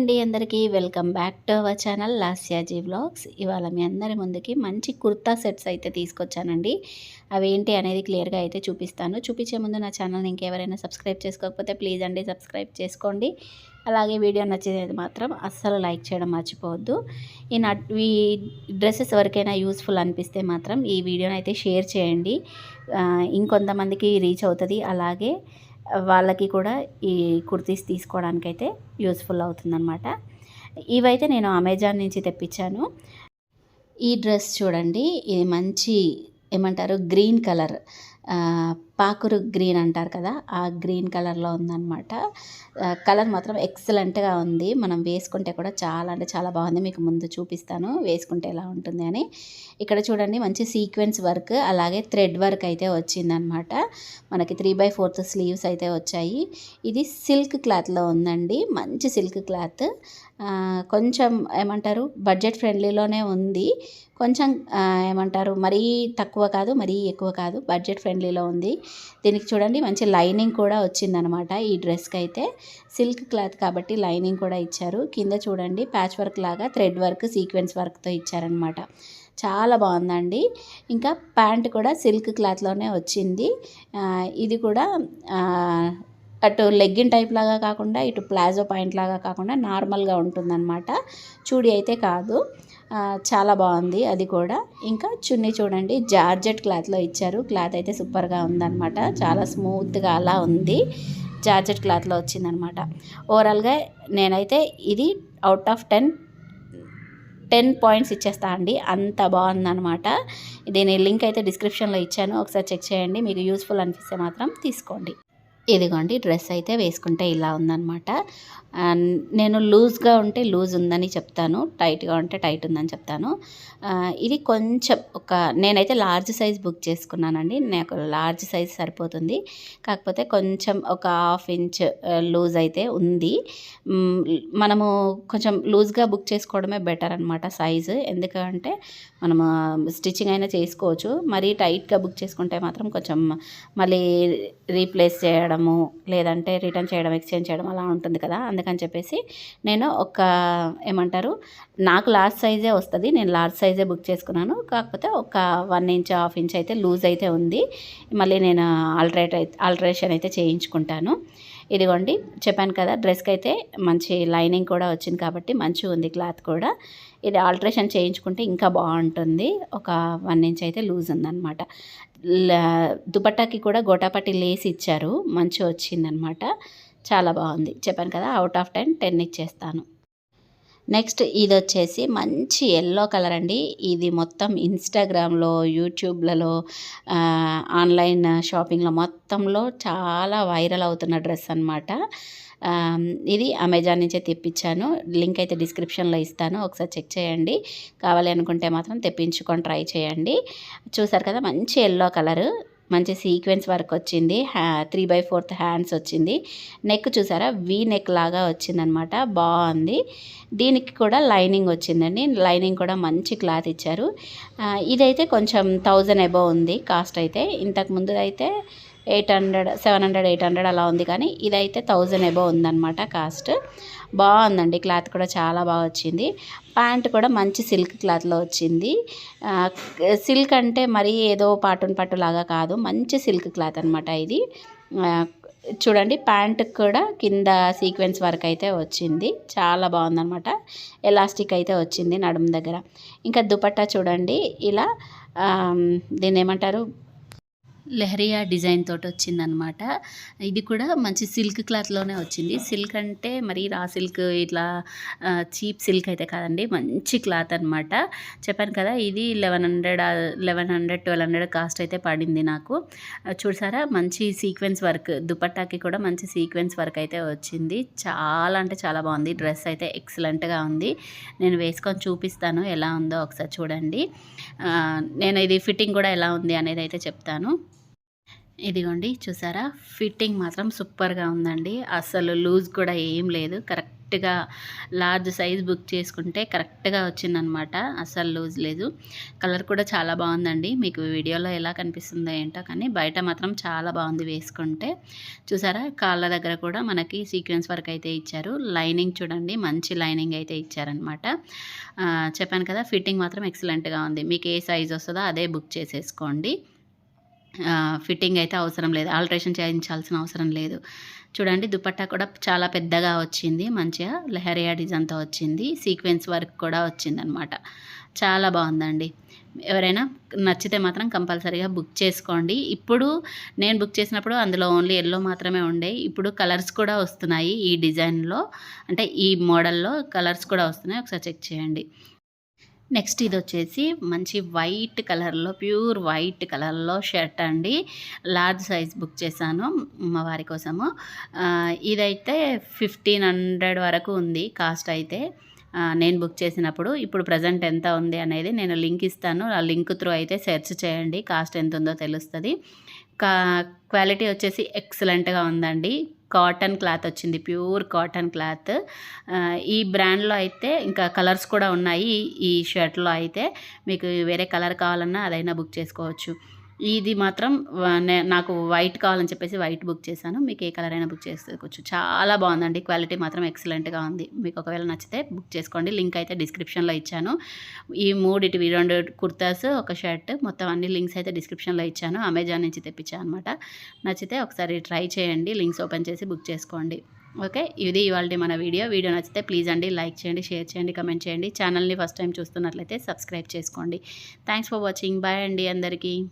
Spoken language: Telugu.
అండి అందరికీ welcome back to our channel Lasyaji vlogs. ఇవాళ మీ అందరి ముందుకి మంచి కుర్తా సెట్స్ అయితే తీసుకొచ్చానండి. అవి ఏంటి అనేది క్లియర్గా అయితే చూపిస్తాను. చూపించే ముందు నా ఛానల్ని ఇంకెవరైనా సబ్స్క్రైబ్ చేసుకోకపోతే ప్లీజ్ అండి సబ్స్క్రైబ్ చేసుకోండి. అలాగే వీడియో నచ్చేది మాత్రం అస్సలు లైక్ చేయడం మర్చిపోవద్దు. ఈ డ్రెస్సెస్ ఎవరికైనా యూస్ఫుల్ అనిపిస్తే మాత్రం ఈ వీడియోని అయితే షేర్ చేయండి. ఇంకొంతమందికి రీచ్ అవుతుంది. అలాగే వాళ్ళకి కూడా ఈ కుర్తీస్ తీసుకోవడానికైతే యూస్ఫుల్ అవుతుందన్నమాట. ఇవైతే నేను అమెజాన్ నుంచి తెప్పించాను. ఈ డ్రెస్ చూడండి, ఇది మంచి ఏమంటారు గ్రీన్ కలర్, పాకురు గ్రీన్ అంటారు కదా, ఆ గ్రీన్ కలర్లో ఉందన్నమాట. కలర్ మాత్రం ఎక్సలెంట్గా ఉంది. మనం వేసుకుంటే కూడా చాలా అంటే చాలా బాగుంది. మీకు ముందు చూపిస్తాను వేసుకుంటే ఎలా ఉంటుంది అని. ఇక్కడ చూడండి మంచి సీక్వెన్స్ వర్క్ అలాగే థ్రెడ్ వర్క్ అయితే వచ్చిందనమాట. మనకి 3/4 స్లీవ్స్ అయితే వచ్చాయి. ఇది సిల్క్ క్లాత్లో ఉందండి, మంచి సిల్క్ క్లాత్. కొంచెం ఏమంటారు బడ్జెట్ ఫ్రెండ్లీలోనే ఉంది. కొంచెం ఏమంటారు మరీ తక్కువ కాదు, మరీ ఎక్కువ కాదు, బడ్జెట్ ఫ్రెండ్లీలో ఉంది. దీనికి చూడండి మంచి లైనింగ్ కూడా వచ్చిందనమాట. ఈ డ్రెస్కి అయితే సిల్క్ క్లాత్ కాబట్టి లైనింగ్ కూడా ఇచ్చారు. కింద చూడండి ప్యాచ్ వర్క్ లాగా థ్రెడ్ వర్క్ సీక్వెన్స్ వర్క్తో ఇచ్చారనమాట. చాలా బాగుందండి. ఇంకా ప్యాంట్ కూడా సిల్క్ క్లాత్లోనే వచ్చింది. ఇది కూడా అటు లెగ్గిన్ టైప్ లాగా కాకుండా ఇటు ప్లాజో పాయింట్ లాగా కాకుండా నార్మల్గా ఉంటుందన్నమాట. చూడి అయితే కాదు. చాలా బాగుంది అది కూడా. ఇంకా చున్నీ చూడండి జార్జెట్ క్లాత్లో ఇచ్చారు. క్లాత్ అయితే సూపర్గా ఉందన్నమాట. చాలా స్మూత్గా అలా ఉంది. జార్జెట్ క్లాత్లో వచ్చిందనమాట. ఓవరాల్గా నేనైతే ఇది అవుట్ ఆఫ్ 10 పాయింట్స్ ఇచ్చేస్తా అండి. అంత బాగుందన్నమాట. దీని లింక్ అయితే డిస్క్రిప్షన్లో ఇచ్చాను, ఒకసారి చెక్ చేయండి. మీకు యూస్ఫుల్ అనిపిస్తే మాత్రం తీసుకోండి. ఇదిగోండి డ్రెస్ అయితే వేసుకుంటే ఇలా ఉందన్నమాట. నేను లూజ్గా ఉంటే లూజ్ ఉందని చెప్తాను, టైట్గా ఉంటే టైట్ ఉందని చెప్తాను. ఇది కొంచెం నేనైతే లార్జ్ సైజ్ బుక్ చేసుకున్నానండి. నాకు లార్జ్ సైజ్ సరిపోతుంది. కాకపోతే కొంచెం ఒక 1/2 ఇంచ్ లూజ్ అయితే ఉంది. మనము కొంచెం లూజ్గా బుక్ చేసుకోవడమే బెటర్ అనమాట సైజు. ఎందుకంటే మనము స్టిచ్చింగ్ అయినా చేసుకోవచ్చు. మరీ టైట్గా బుక్ చేసుకుంటే మాత్రం కొంచెం మళ్ళీ రీప్లేస్ చేయడము లేదంటే రిటర్న్ చేయడం ఎక్స్చేంజ్ చేయడం అలా ఉంటుంది కదా. అందుకని చెప్పేసి నేను ఏమంటారు నాకు లార్జ్ సైజే వస్తుంది, నేను లార్జ్ సైజే బుక్ చేసుకున్నాను. కాకపోతే ఒక 1 ఇంచ్ 1/2 ఇంచ్ అయితే లూజ్ అయితే ఉంది. మళ్ళీ నేను ఆల్టరేషన్ అయితే చేయించుకుంటాను. ఇదిగోండి చెప్పాను కదా, డ్రెస్కి అయితే మంచి లైనింగ్ కూడా వచ్చింది కాబట్టి మంచిగా ఉంది క్లాత్ కూడా. ఇది ఆల్టరేషన్ చేయించుకుంటే ఇంకా బాగుంటుంది. ఒక 1 ఇంచ్ అయితే లూజ్ ఉందన్నమాట. దుపట్టాకి కూడా గోటాపట్టి లేసి ఇచ్చారు, మంచిగా వచ్చిందనమాట. చాలా బాగుంది. చెప్పాను కదా అవుట్ ఆఫ్ 10 ఇచ్చేస్తాను. నెక్స్ట్ ఇది వచ్చేసి మంచి ఎల్లో కలర్ అండి. ఇది మొత్తం ఇన్స్టాగ్రామ్లో యూట్యూబ్లలో ఆన్లైన్ షాపింగ్లో మొత్తంలో చాలా వైరల్ అవుతున్న డ్రెస్ అనమాట. ఇది అమెజాన్ నుంచే తెప్పించాను. లింక్ అయితే డిస్క్రిప్షన్లో ఇస్తాను, ఒకసారి చెక్ చేయండి. కావాలి అనుకుంటే మాత్రం తెప్పించుకొని ట్రై చేయండి. చూసారు కదా మంచి ఎల్లో కలరు, మంచి సీక్వెన్స్ వర్క్ వచ్చింది. 3/4 హ్యాండ్స్ వచ్చింది. నెక్ చూసారా వీ నెక్ లాగా వచ్చిందనమాట, బాగుంది. దీనికి కూడా లైనింగ్ వచ్చిందండి. లైనింగ్ కూడా మంచి క్లాత్ ఇచ్చారు. ఇదైతే కొంచెం 1000 అబోవ్ ఉంది కాస్ట్ అయితే. ఇంతకుముందు అయితే 800 700 800 అలా ఉంది, కానీ ఇదైతే 1000 అబోవ్ ఉందన్నమాట కాస్ట్. బాగుందండి, క్లాత్ కూడా చాలా బాగా వచ్చింది. ప్యాంట్ కూడా మంచి సిల్క్ క్లాత్లో వచ్చింది. సిల్క్ అంటే మరీ ఏదో పట్టు లాగా కాదు, మంచి సిల్క్ క్లాత్ అనమాట ఇది. చూడండి ప్యాంటుకి కూడా కింద సీక్వెన్స్ వర్క్ అయితే వచ్చింది, చాలా బాగుందన్నమాట. ఎలాస్టిక్ అయితే వచ్చింది నడుము దగ్గర. ఇంకా దుపట్టా చూడండి ఇలా దీన్ని ఏమంటారు లెహరియా డిజైన్ తోటి వచ్చిందనమాట. ఇది కూడా మంచి సిల్క్ క్లాత్లోనే వచ్చింది. సిల్క్ అంటే మరి రా సిల్క్ ఇట్లా చీప్ సిల్క్ అయితే కాదండి, మంచి క్లాత్ అనమాట. చెప్పాను కదా ఇది 1100 కాస్ట్ అయితే పడింది నాకు. చూసారా మంచి సీక్వెన్స్ వర్క్, దుపట్టాకి కూడా మంచి సీక్వెన్స్ వర్క్ అయితే వచ్చింది. చాలా అంటే చాలా బాగుంది. డ్రెస్ అయితే ఎక్సలెంట్గా ఉంది. నేను వేసుకొని చూపిస్తాను ఎలా ఉందో ఒకసారి చూడండి. నేను ఇది ఫిట్టింగ్ కూడా ఎలా ఉంది అనేది అయితే చెప్తాను. ఇదిగోండి చూసారా, ఫిట్టింగ్ మాత్రం సూపర్గా ఉందండి. అసలు లూజ్ కూడా ఏం లేదు, కరెక్ట్ కరెక్ట్గా లార్జ్ సైజ్ బుక్ చేసుకుంటే కరెక్ట్గా వచ్చిందనమాట. అస్సలు లూజ్ లేదు. కలర్ కూడా చాలా బాగుందండి. మీకు వీడియోలో ఎలా కనిపిస్తుందో ఏంటో కానీ బయట మాత్రం చాలా బాగుంది వేసుకుంటే. చూసారా కాళ్ళ దగ్గర కూడా మనకి సీక్వెన్స్ వర్క్ అయితే ఇచ్చారు. లైనింగ్ చూడండి, మంచి లైనింగ్ అయితే ఇచ్చారనమాట. చెప్పాను కదా, ఫిట్టింగ్ మాత్రం ఎక్సలెంట్గా ఉంది. మీకు ఏ సైజ్ వస్తుందో అదే బుక్ చేసేసుకోండి. ఫిట్టింగ్ అయితే అవసరం లేదు, ఆల్ట్రేషన్ చేయించాల్సిన అవసరం లేదు. చూడండి దుపట్టా కూడా చాలా పెద్దగా వచ్చింది, మంచిగా లెహరియా డిజైన్తో వచ్చింది, సీక్వెన్స్ వర్క్ కూడా వచ్చిందనమాట. చాలా బాగుందండి. ఎవరైనా నచ్చితే మాత్రం కంపల్సరీగా బుక్ చేసుకోండి. ఇప్పుడు నేను బుక్ చేసినప్పుడు అందులో ఓన్లీ ఎల్లో మాత్రమే ఉండే. ఇప్పుడు కలర్స్ కూడా వస్తున్నాయి ఈ డిజైన్లో, అంటే ఈ మోడల్లో కలర్స్ కూడా వస్తున్నాయి. ఒకసారి చెక్ చేయండి. నెక్స్ట్ ఇది వచ్చేసి మంచి వైట్ కలర్లో, ప్యూర్ వైట్ కలర్లో షర్ట్ అండి. లార్జ్ సైజ్ బుక్ చేశాను మా వారి కోసము. ఇదైతే 1500 వరకు ఉంది కాస్ట్ అయితే నేను బుక్ చేసినప్పుడు. ఇప్పుడు ప్రజెంట్ ఎంత ఉంది అనేది నేను లింక్ ఇస్తాను. ఆ లింక్ త్రూ అయితే సెర్చ్ చేయండి, కాస్ట్ ఎంత ఉందో తెలుస్తుంది. క్వాలిటీ వచ్చేసి ఎక్సలెంట్గా ఉందండి. కాటన్ క్లాత్ వచ్చింది, ప్యూర్ కాటన్ క్లాత్. ఈ బ్రాండ్లో అయితే ఇంకా కలర్స్ కూడా ఉన్నాయి. ఈ షర్ట్లో అయితే మీకు వేరే కలర్ కావాలన్నా అదైనా బుక్ చేసుకోవచ్చు. ఇది మాత్రం నాకు వైట్ కావాలని చెప్పేసి వైట్ బుక్ చేశాను. మీకు ఏ కలర్ అయినా బుక్ చేసుకోవచ్చు. చాలా బాగుందండి, క్వాలిటీ మాత్రం ఎక్సలెంట్గా ఉంది. మీకు ఒకవేళ నచ్చితే బుక్ చేసుకోండి. లింక్ అయితే డిస్క్రిప్షన్లో ఇచ్చాను. ఈ 2 కుర్తాస్, ఒక షర్ట్, మొత్తం అన్ని లింక్స్ అయితే డిస్క్రిప్షన్లో ఇచ్చాను. అమెజాన్ నుంచి తెప్పించాను అనమాట. నచ్చితే ఒకసారి ట్రై చేయండి, లింక్స్ ఓపెన్ చేసి బుక్ చేసుకోండి. ఓకే, ఇది ఇవాళ మన వీడియో నచ్చితే ప్లీజ్ అండి లైక్ చేయండి, షేర్ చేయండి, కమెంట్ చేయండి. ఛానల్ని ఫస్ట్ టైం చూస్తున్నట్లయితే సబ్స్క్రైబ్ చేసుకోండి. Thanks for watching. బాయ్ అండి అందరికీ.